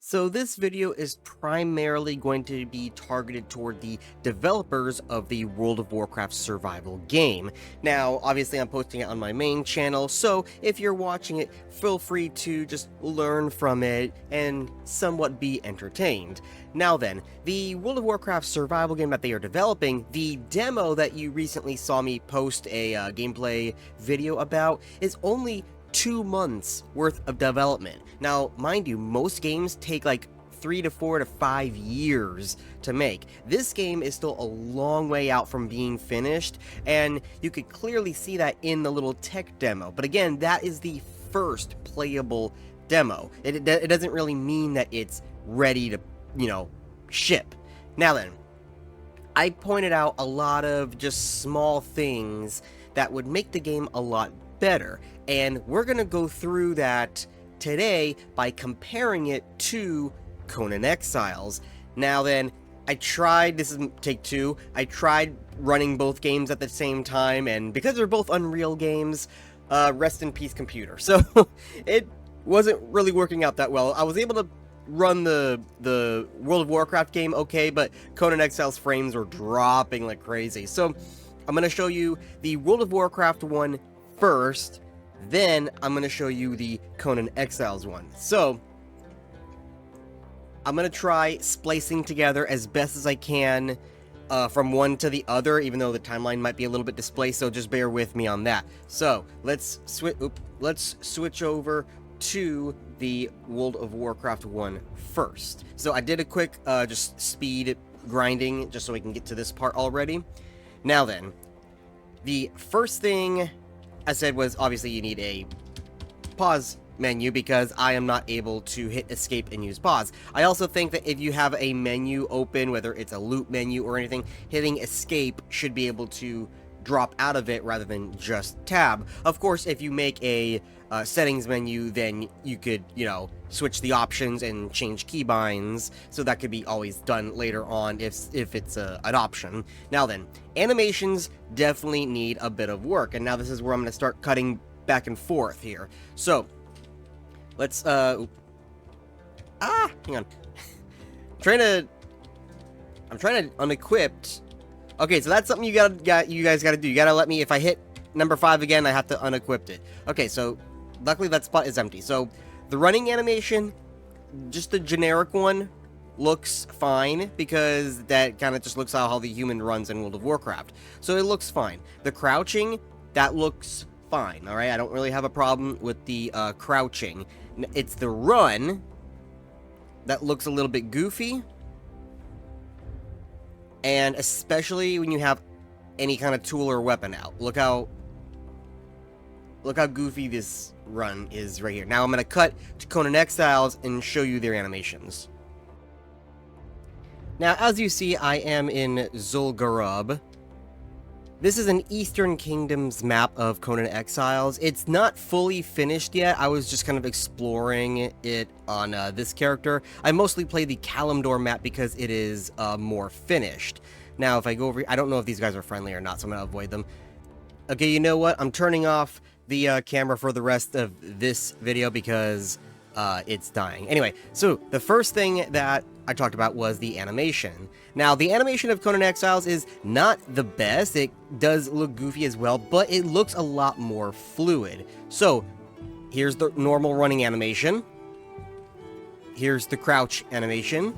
So this video is primarily going to be targeted toward the developers of the World of Warcraft survival game. Now, obviously I'm posting it on my main channel, so if you're watching it, feel free to just learn from it and somewhat be entertained. Now then, the World of Warcraft survival game that they are developing, the demo that you recently saw me post a gameplay video about, is only 2 months worth of development. Now, mind you, most games take like 3 to 4 to 5 years to make. This game is still a long way out from being finished, and you could clearly see that in the little tech demo. But again, that is the first playable demo. It doesn't really mean that it's ready to, ship. Now then, I pointed out a lot of just small things that would make the game a lot better, and we're gonna go through that today by comparing it to Conan Exiles. Now then, this is take two, I tried running both games at the same time, and because they're both Unreal games, rest in peace computer, so it wasn't really working out that well. I was able to run the World of Warcraft game okay, but Conan Exiles frames were dropping like crazy. So I'm gonna show you the World of Warcraft one first, then I'm going to show you the Conan Exiles one. So, I'm going to try splicing together as best as I can from one to the other, even though the timeline might be a little bit displaced, so just bear with me on that. So, let's switch over to the World of Warcraft one first. So, I did a quick just speed grinding, just so we can get to this part already. Now then, the first thing I said was obviously you need a pause menu because I am not able to hit escape and use pause. I also think that if you have a menu open, whether it's a loop menu or anything, hitting escape should be able to drop out of it rather than just tab. Of course, if you make a settings menu, then you could, switch the options and change keybinds, so that could be always done later on if it's an option. Now then, animations definitely need a bit of work, and now this is where I'm going to start cutting back and forth here. So, let's, hang on. I'm trying to unequip. Okay, so that's something you guys gotta do. You gotta let me, if I hit number 5 again, I have to unequip it. Okay, so luckily that spot is empty. So the running animation, just the generic one, looks fine because that kind of just looks how the human runs in World of Warcraft. So it looks fine. The crouching, that looks fine. All right, I don't really have a problem with the crouching. It's the run that looks a little bit goofy. And especially when you have any kind of tool or weapon out. Look how goofy this run is right here. Now I'm going to cut to Conan Exiles and show you their animations. Now, as you see, I am in Zul'Gurub. This is an Eastern Kingdoms map of Conan Exiles. It's not fully finished yet. I was just kind of exploring it on this character. I mostly play the Kalimdor map because it is more finished. Now, if I go over, I don't know if these guys are friendly or not, so I'm going to avoid them. Okay, you know what? I'm turning off the camera for the rest of this video because it's dying. Anyway, so the first thing that I talked about was the animation. Now, the animation of Conan Exiles is not the best. It does look goofy as well, but it looks a lot more fluid. So, here's the normal running animation. Here's the crouch animation.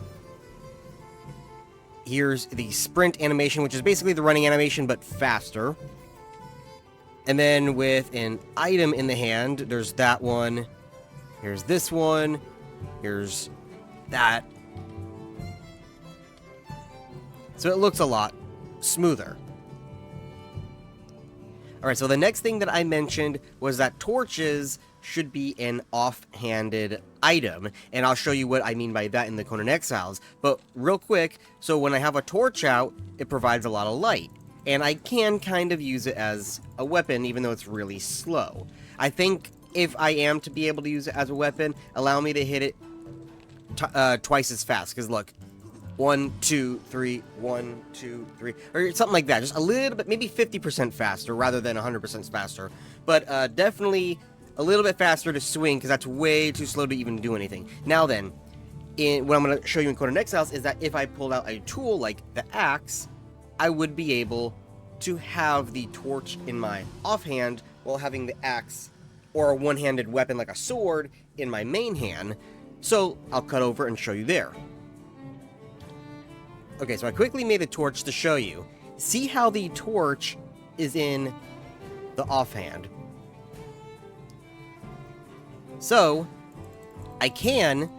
Here's the sprint animation, which is basically the running animation, but faster. And then with an item in the hand, there's that one. Here's this one. Here's that. So it looks a lot smoother. Alright, so the next thing that I mentioned was that torches should be an off-handed item, and I'll show you what I mean by that in the Conan Exiles. But real quick, so when I have a torch out, it provides a lot of light, and I can kind of use it as a weapon, even though it's really slow. I think if I am to be able to use it as a weapon, allow me to hit it twice as fast, because look, 1, 2, 3, 1, 2, 3, or something like that. Just a little bit, maybe 50% faster rather than 100% faster. But definitely a little bit faster to swing, because that's way too slow to even do anything. Now then, what I'm going to show you in Conan Exiles is that if I pulled out a tool like the axe, I would be able to have the torch in my offhand while having the axe or a one-handed weapon like a sword in my main hand. So I'll cut over and show you there. Okay, so I quickly made a torch to show you. See how the torch is in the offhand. So I can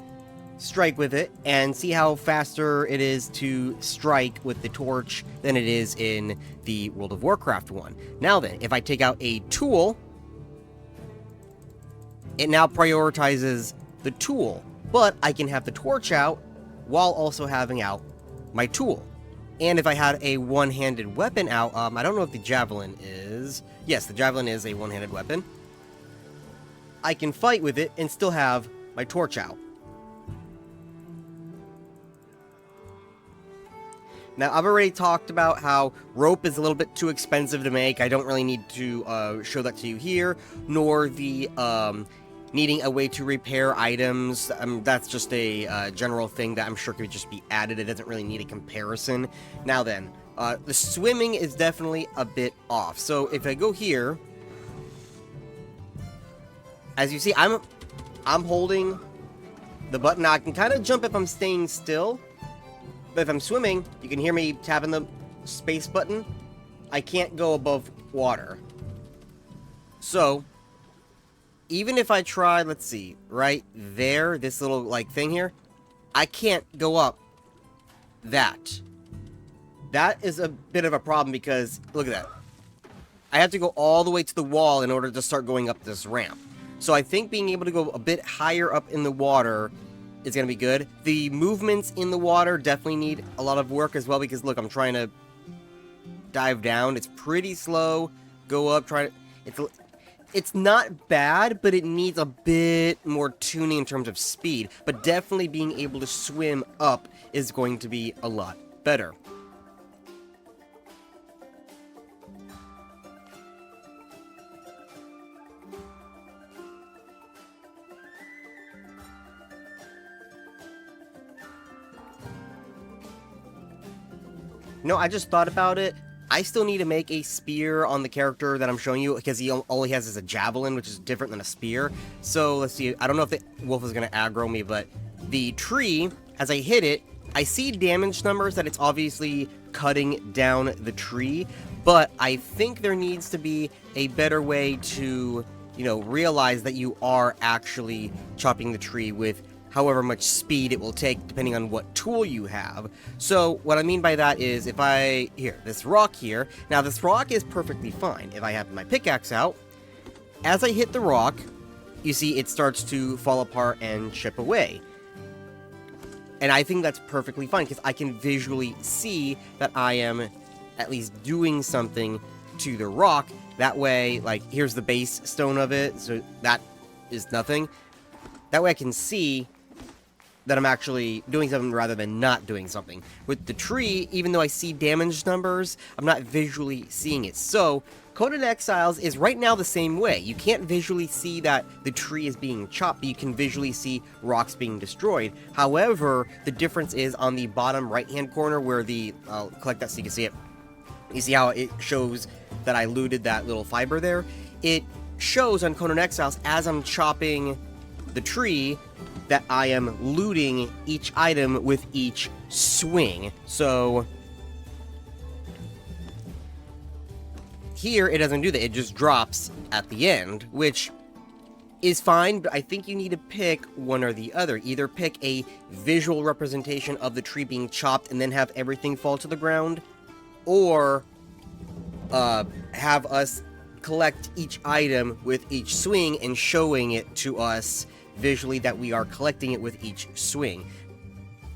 strike with it and see how faster it is to strike with the torch than it is in the World of Warcraft one. Now then, if I take out a tool, it now prioritizes the tool, but I can have the torch out while also having out my tool. And if I had a one-handed weapon out, I don't know if the javelin is. Yes, the javelin is a one-handed weapon. I can fight with it and still have my torch out. Now, I've already talked about how rope is a little bit too expensive to make. I don't really need to show that to you here, nor the needing a way to repair items. That's just a general thing that I'm sure could just be added. It doesn't really need a comparison. Now then, the swimming is definitely a bit off. So if I go here, as you see, I'm holding the button. Now, I can kind of jump if I'm staying still. But if I'm swimming, you can hear me tapping the space button. I can't go above water. So, even if I try, let's see, right there, this little, like, thing here, I can't go up that. That is a bit of a problem because, look at that. I have to go all the way to the wall in order to start going up this ramp. So I think being able to go a bit higher up in the water is going to be good. The movements in the water definitely need a lot of work as well because, look, I'm trying to dive down. It's pretty slow. Go up, try to... It's not bad, but it needs a bit more tuning in terms of speed. But definitely being able to swim up is going to be a lot better. No, I just thought about it. I still need to make a spear on the character that I'm showing you because all he has is a javelin, which is different than a spear. So let's see. I don't know if the wolf is going to aggro me, but the tree, as I hit it, I see damage numbers that it's obviously cutting down the tree. But I think there needs to be a better way to, realize that you are actually chopping the tree with however much speed it will take depending on what tool you have. So what I mean by that is if this rock here, now this rock is perfectly fine. If I have my pickaxe out, as I hit the rock, you see it starts to fall apart and chip away. And I think that's perfectly fine because I can visually see that I am at least doing something to the rock. That way, like, here's the base stone of it, so that is nothing. That way I can see that I'm actually doing something rather than not doing something. With the tree, even though I see damage numbers, I'm not visually seeing it. So, Conan Exiles is right now the same way. You can't visually see that the tree is being chopped, but you can visually see rocks being destroyed. However, the difference is on the bottom right-hand corner where I'll collect that so you can see it. You see how it shows that I looted that little fiber there? It shows on Conan Exiles as I'm chopping the tree that I am looting each item with each swing. So here it doesn't do that. It just drops at the end, which is fine, but I think you need to pick one or the other. Either pick a visual representation of the tree being chopped and then have everything fall to the ground, or have us collect each item with each swing and showing it to us visually that we are collecting it with each swing.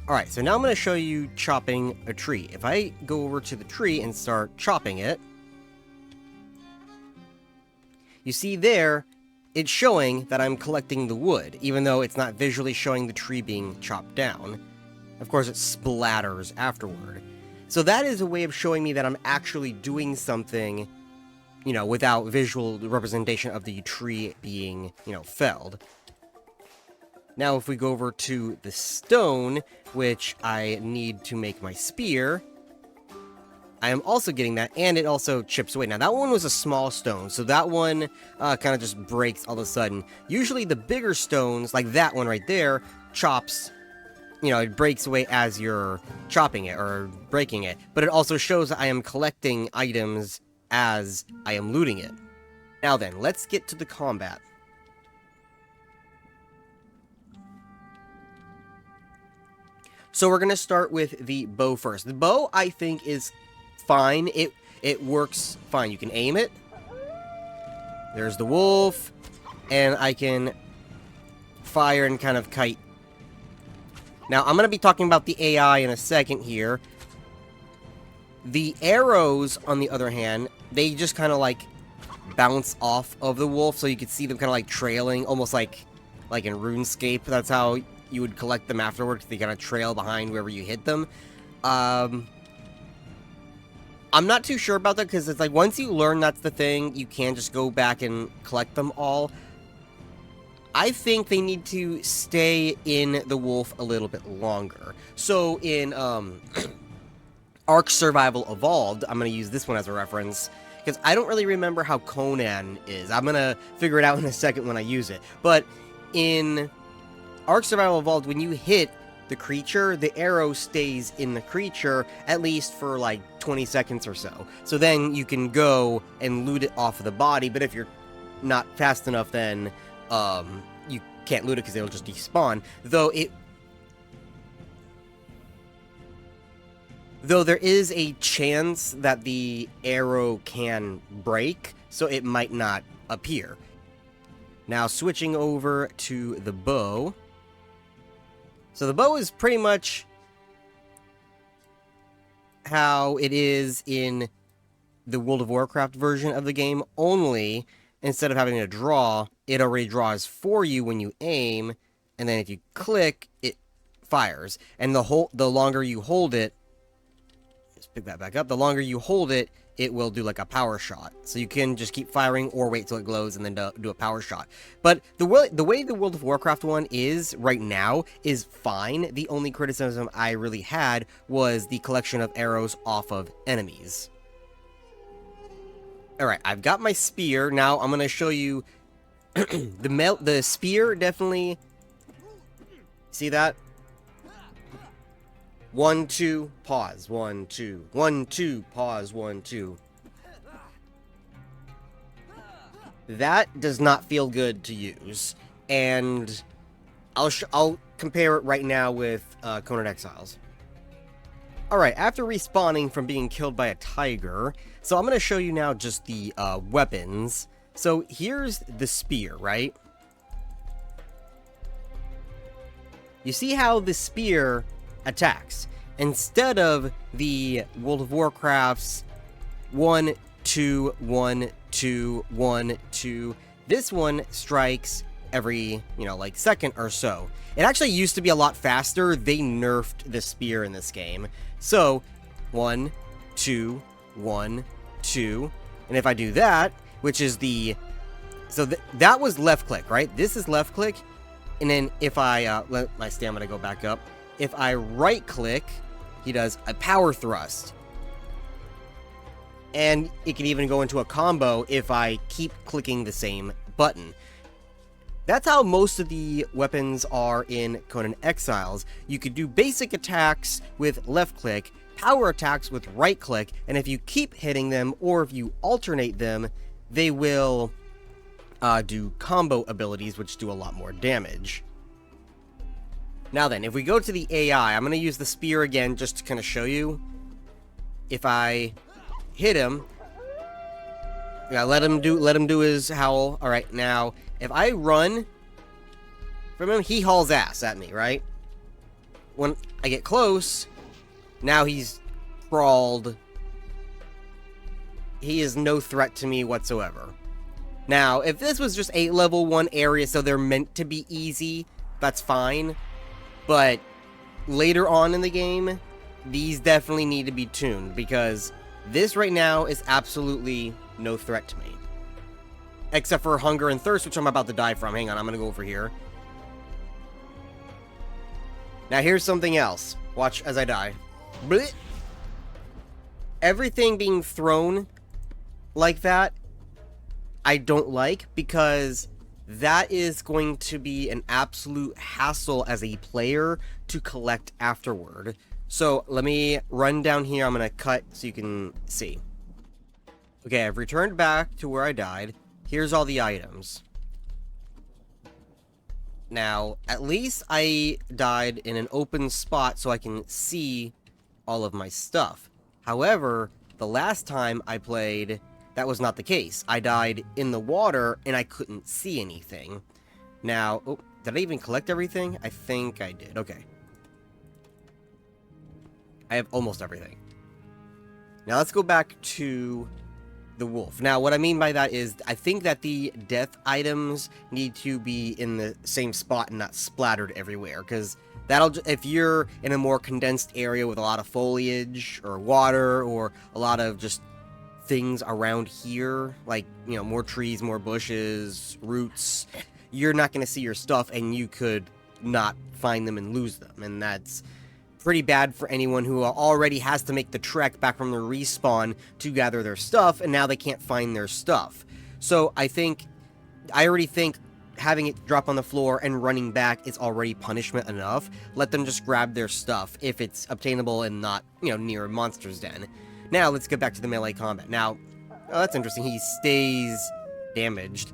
Alright, so now I'm going to show you chopping a tree. If I go over to the tree and start chopping it, you see there, it's showing that I'm collecting the wood, even though it's not visually showing the tree being chopped down. Of course, it splatters afterward. So that is a way of showing me that I'm actually doing something, without visual representation of the tree being, felled. Now, if we go over to the stone, which I need to make my spear, I am also getting that, and it also chips away. Now, that one was a small stone, so that one kind of just breaks all of a sudden. Usually, the bigger stones, like that one right there, chops, you know, it breaks away as you're chopping it or breaking it. But it also shows that I am collecting items as I am looting it. Now then, let's get to the combat. So we're going to start with the bow first. The bow, I think, is fine. It works fine. You can aim it. There's the wolf. And I can fire and kind of kite. Now, I'm going to be talking about the AI in a second here. The arrows, on the other hand, they just kind of like bounce off of the wolf. So you can see them kind of like trailing, almost like in RuneScape. That's how you would collect them afterwards. They kind of trail behind wherever you hit them. I'm not too sure about that, because it's like once you learn that's the thing, you can just go back and collect them all. I think they need to stay in the wolf a little bit longer. So in Ark Survival Evolved, I'm going to use this one as a reference, because I don't really remember how Conan is. I'm going to figure it out in a second when I use it. But in Ark Survival Evolved, when you hit the creature, the arrow stays in the creature, at least for like 20 seconds or so. So then you can go and loot it off of the body, but if you're not fast enough, then you can't loot it because it'll just despawn. Though there is a chance that the arrow can break, so it might not appear. Now, switching over to the bow. So the bow is pretty much how it is in the World of Warcraft version of the game, only instead of having to draw, it already draws for you when you aim, and then if you click, it fires. And the longer you hold it, let's pick that back up, the longer you hold it, it will do like a power shot. So you can just keep firing or wait till it glows and then do a power shot. But the way the World of Warcraft one is right now is fine. The only criticism I really had was the collection of arrows off of enemies. Alright, I've got my spear. Now I'm going to show you the spear definitely, see that? 1, 2, pause, 1, 2, 1, 2, pause, 1, 2. That does not feel good to use, and I'll compare it right now with Conan Exiles. Alright, after respawning from being killed by a tiger, so I'm going to show you now just the weapons. So here's the spear, right? You see how the spear attacks. Instead of the World of Warcraft's 1, 2, 1, 2, 1, 2, this one strikes every, like second or so. It actually used to be a lot faster. They nerfed the spear in this game. So 1, 2, 1, 2, and if I do that, which is that was left click, right? This is left click, and then if I let my stamina go back up, if I right click, he does a power thrust. And it can even go into a combo if I keep clicking the same button. That's how most of the weapons are in Conan Exiles. You could do basic attacks with left click, power attacks with right click, and if you keep hitting them or if you alternate them, they will do combo abilities which do a lot more damage. Now then, if we go to the AI, I'm going to use the spear again just to kind of show you. If I hit him, let him do his howl. All right, now if I run from him, he hauls ass at me, right? When I get close, now he's crawled. He is no threat to me whatsoever. Now, if this was just a level 1 area, so they're meant to be easy, that's fine. But later on in the game, these definitely need to be tuned, because this right now is absolutely no threat to me. Except for hunger and thirst, which I'm about to die from. Hang on, I'm going to go over here. Now here's something else. Watch as I die. Blech. Everything being thrown like that, I don't like, because that is going to be an absolute hassle as a player to collect afterward. So let me run down here. I'm going to cut so you can see. Okay, I've returned back to where I died. Here's all the items. Now, at least I died in an open spot so I can see all of my stuff. However, the last time I played, that was not the case. I died in the water and I couldn't see anything. Now, oh, did I even collect everything? I think I did. Okay. I have almost everything. Now let's go back to the wolf. Now, what I mean by that is, I think that the death items need to be in the same spot and not splattered everywhere, because that'll, if you're in a more condensed area with a lot of foliage or water or a lot of just things around here, like, you know, more trees, more bushes, roots, you're not going to see your stuff, and you could not find them and lose them, and that's pretty bad for anyone who already has to make the trek back from the respawn to gather their stuff, and now they can't find their stuff. So I already think having it drop on the floor and running back is already punishment enough. Let them just grab their stuff if it's obtainable and not, you know, near a monster's den. Now let's get back to the melee combat. Now, oh, that's interesting. He stays damaged.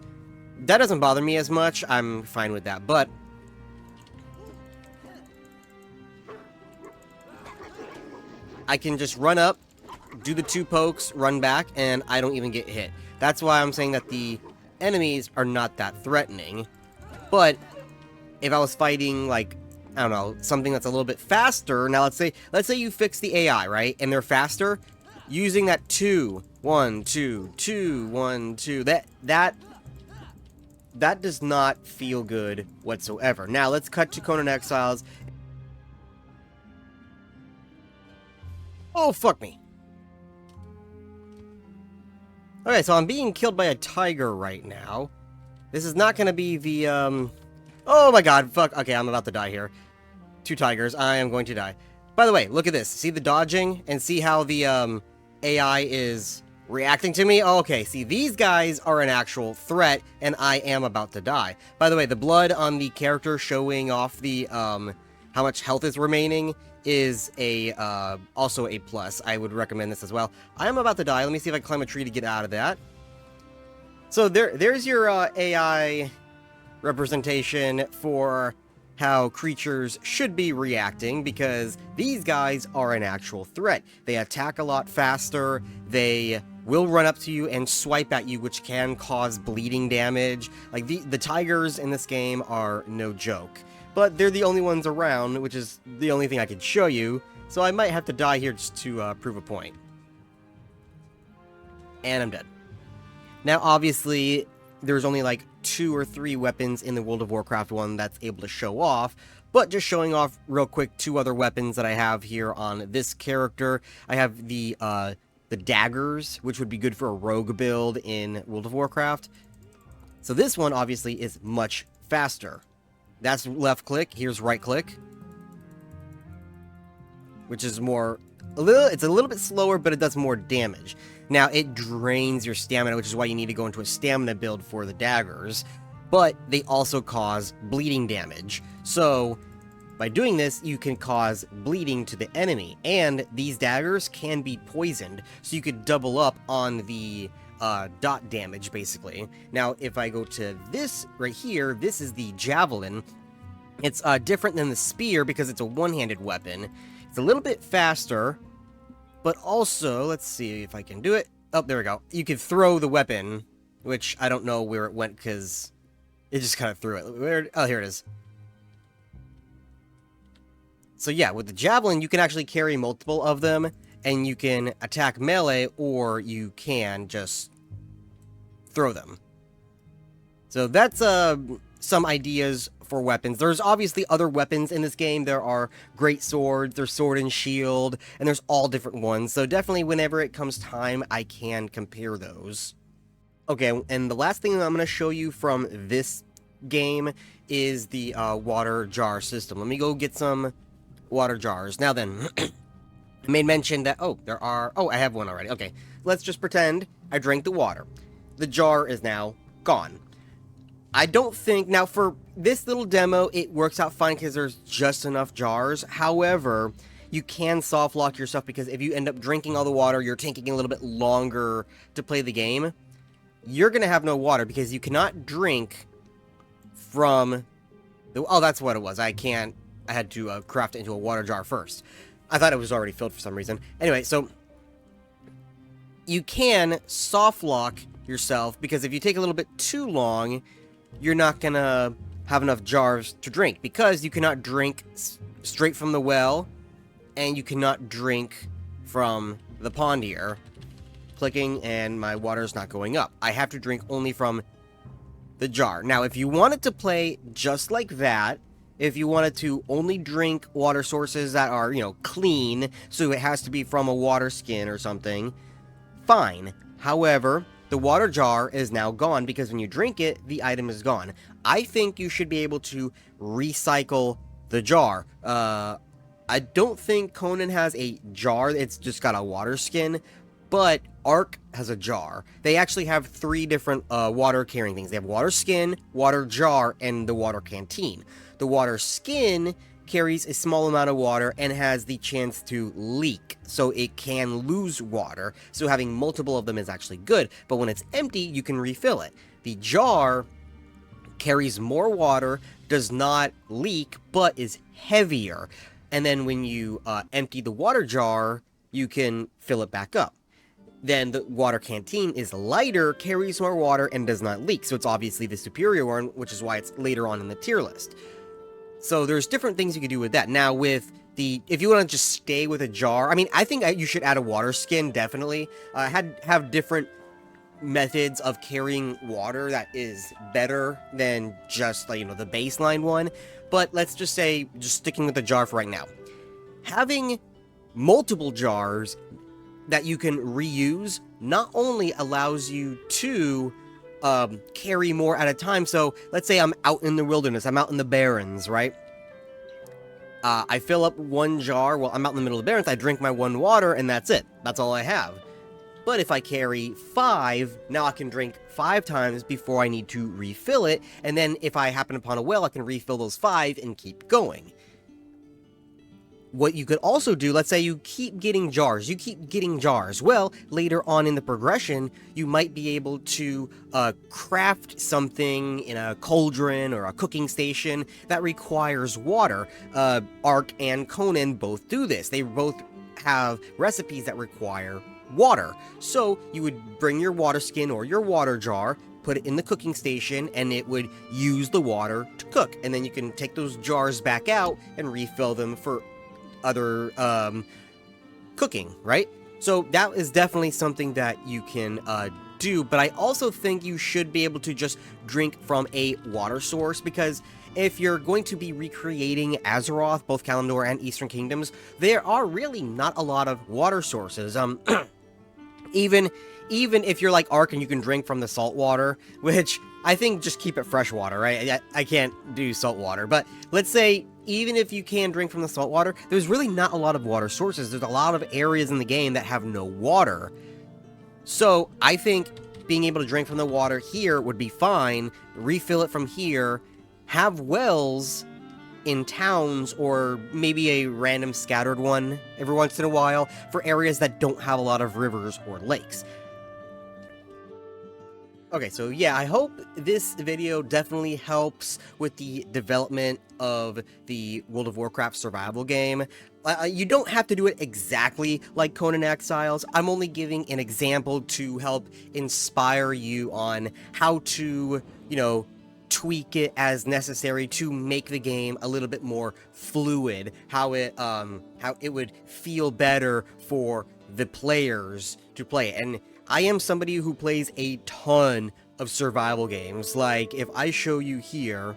That doesn't bother me as much. I'm fine with that, but I can just run up, do the 2 pokes, run back, and I don't even get hit. That's why I'm saying that the enemies are not that threatening. But if I was fighting, like, I don't know, something that's a little bit faster, now let's say you fix the AI, right? And they're faster, using that 2, 1, 2, 2, 1, 2, that does not feel good whatsoever. Now let's cut to Conan Exiles. Oh, fuck me. Okay, so I'm being killed by a tiger right now. This is not gonna be the, oh my god, fuck. Okay, I'm about to die here. 2 tigers. I am going to die. By the way, look at this. See the dodging? And see how the, AI is reacting to me? Oh, okay, see, these guys are an actual threat, and I am about to die. By the way, the blood on the character showing off the, how much health is remaining is also a plus. I would recommend this as well. I am about to die. Let me see if I can climb a tree to get out of that. So there's your AI representation for how creatures should be reacting, because these guys are an actual threat. They attack a lot faster. They will run up to you and swipe at you, which can cause bleeding damage. Like, the tigers in this game are no joke. But they're the only ones around, which is the only thing I could show you, so I might have to die here just to prove a point. And I'm dead. Now, obviously, there's only like 2 or 3 weapons in the World of Warcraft one that's able to show off, but just showing off real quick 2 other weapons that I have here on this character. I have the daggers, which would be good for a rogue build in World of Warcraft. So this one, obviously, is much faster. That's left click, here's right click. Which is it's a little bit slower, but it does more damage. Now, it drains your stamina, which is why you need to go into a stamina build for the daggers. But they also cause bleeding damage. So, by doing this, you can cause bleeding to the enemy. And these daggers can be poisoned, so you could double up on the dot damage, basically. Now, if I go to this right here, this is the javelin. It's different than the spear because it's a one-handed weapon. It's a little bit faster, but also, let's see if I can do it. Oh, there we go. You can throw the weapon, which I don't know where it went because it just kind of threw it. Oh, here it is. So yeah, with the javelin, you can actually carry multiple of them, and you can attack melee, or you can just throw them. So that's some ideas for weapons. There's obviously other weapons in this game. There are great swords, there's sword and shield, and there's all different ones. So definitely whenever it comes time, I can compare those. Okay, and the last thing that I'm going to show you from this game is the water jar system. Let me go get some water jars. Now then, I made mention that, oh, I have one already. Okay, let's just pretend I drank the water. The jar is now gone. I don't think, now for this little demo, it works out fine because there's just enough jars. However, you can soft lock yourself because if you end up drinking all the water, you're taking a little bit longer to play the game. You're going to have no water because you cannot drink from the... Oh, that's what it was. I had to craft it into a water jar first. I thought it was already filled for some reason. Anyway, so you can soft lock yourself because if you take a little bit too long, you're not going to have enough jars to drink because you cannot drink straight from the well and you cannot drink from the pond here. Clicking and my water's not going up. I have to drink only from the jar. Now, if you wanted to play just like that, if you wanted to only drink water sources that are, clean, so it has to be from a water skin or something, fine. However, the water jar is now gone because when you drink it, the item is gone. I think you should be able to recycle the jar. I don't think Conan has a jar. It's just got a water skin, but Ark has a jar. They actually have 3 different water carrying things. They have water skin, water jar, and the water canteen. The water skin carries a small amount of water and has the chance to leak, so it can lose water. So having multiple of them is actually good, but when it's empty, you can refill it. The jar carries more water, does not leak, but is heavier. And then when you empty the water jar, you can fill it back up. Then the water canteen is lighter, carries more water, and does not leak. So it's obviously the superior one, which is why it's later on in the tier list. So there's different things you can do with that. Now with if you want to just stay with a jar, I mean, I think you should add a water skin, definitely. Have different methods of carrying water that is better than just, the baseline one. But let's just say, just sticking with the jar for right now. Having multiple jars that you can reuse not only allows you to carry more at a time. So let's say I'm out in the wilderness, I'm out in the barrens, right? I fill up one jar, well, I'm out in the middle of the barrens, I drink my one water, and that's it. That's all I have. But if I carry 5, now I can drink 5 times before I need to refill it, and then if I happen upon a well, I can refill those 5 and keep going. What you could also do, let's say you keep getting jars. Well, later on in the progression, you might be able to craft something in a cauldron or a cooking station that requires water. Ark and Conan both do this. They both have recipes that require water. So you would bring your water skin or your water jar, put it in the cooking station, and it would use the water to cook. And then you can take those jars back out and refill them for other cooking, right? So that is definitely something that you can do, but I also think you should be able to just drink from a water source, because if you're going to be recreating Azeroth, both Kalimdor and Eastern Kingdoms, there are really not a lot of water sources. Even if you're like Ark and you can drink from the salt water, which I think just keep it fresh water, right? I can't do salt water, but let's say even if you can drink from the salt water, there's really not a lot of water sources. There's a lot of areas in the game that have no water. So I think being able to drink from the water here would be fine, refill it from here, have wells in towns or maybe a random scattered one every once in a while for areas that don't have a lot of rivers or lakes. Okay, so yeah, I hope this video definitely helps with the development of the World of Warcraft survival game. You don't have to do it exactly like Conan Exiles. I'm only giving an example to help inspire you on how to, tweak it as necessary to make the game a little bit more fluid, how it would feel better for the players to play. And I am somebody who plays a ton of survival games. Like, if I show you here,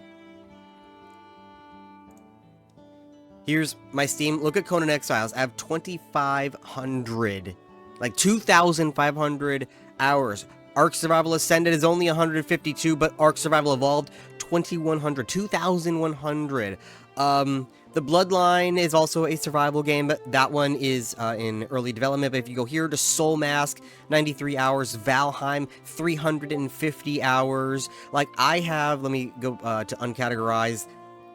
here's my Steam. Look at Conan Exiles. I have 2,500, like 2,500 hours. Ark Survival Ascended is only 152, but Ark Survival Evolved, 2100, 2100. The Bloodline is also a survival game, but that one is in early development. But if you go here to Soul Mask, 93 hours, Valheim, 350 hours. Like, I have, let me go to uncategorize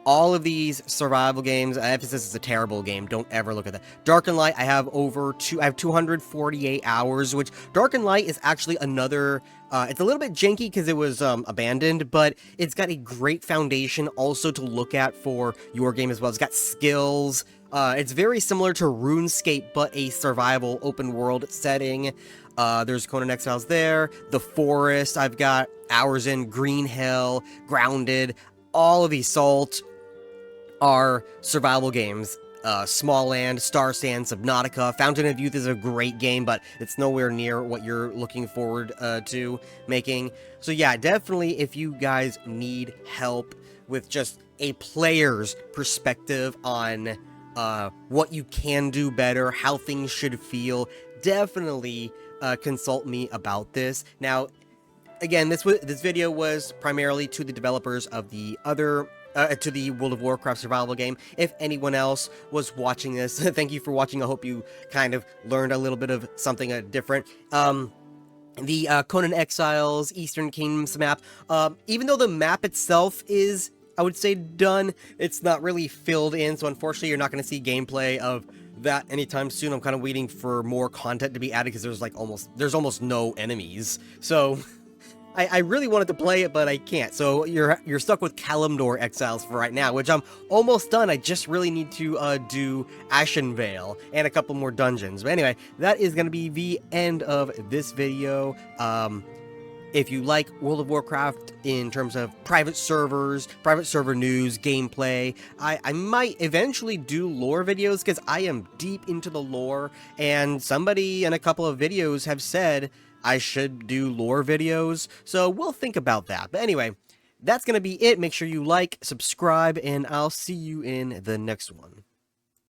all of these survival games. Emphasis is a terrible game. Don't ever look at that. Dark and Light, I have I have 248 hours, which Dark and Light is actually another, it's a little bit janky because it was abandoned, but it's got a great foundation also to look at for your game as well. It's got skills. It's very similar to RuneScape, but a survival open world setting. There's Conan Exiles there. The Forest, I've got hours in. Green Hill, Grounded, all of these Salt are survival games. Small Land, Star Sand, Subnautica, Fountain of Youth is a great game, but it's nowhere near what you're looking forward to making. So yeah, definitely if you guys need help with just a player's perspective on what you can do better, how things should feel, definitely consult me about this. Now, again, this video was primarily to the developers of the other to the World of Warcraft survival game. If anyone else was watching this, thank you for watching. I hope you kind of learned a little bit of something different. The Conan Exiles Eastern Kingdoms map, even though the map itself is, I would say, done, it's not really filled in, so unfortunately you're not going to see gameplay of that anytime soon. I'm kind of waiting for more content to be added because there's almost no enemies. So I really wanted to play it, but I can't. So you're stuck with Kalimdor Exiles for right now, which I'm almost done. I just really need to do Ashenvale and a couple more dungeons. But anyway, that is going to be the end of this video. If you like World of Warcraft in terms of private servers, private server news, gameplay, I might eventually do lore videos because I am deep into the lore, and somebody in a couple of videos have said I should do lore videos, so we'll think about that. But anyway, that's going to be it. Make sure you like, subscribe, and I'll see you in the next one.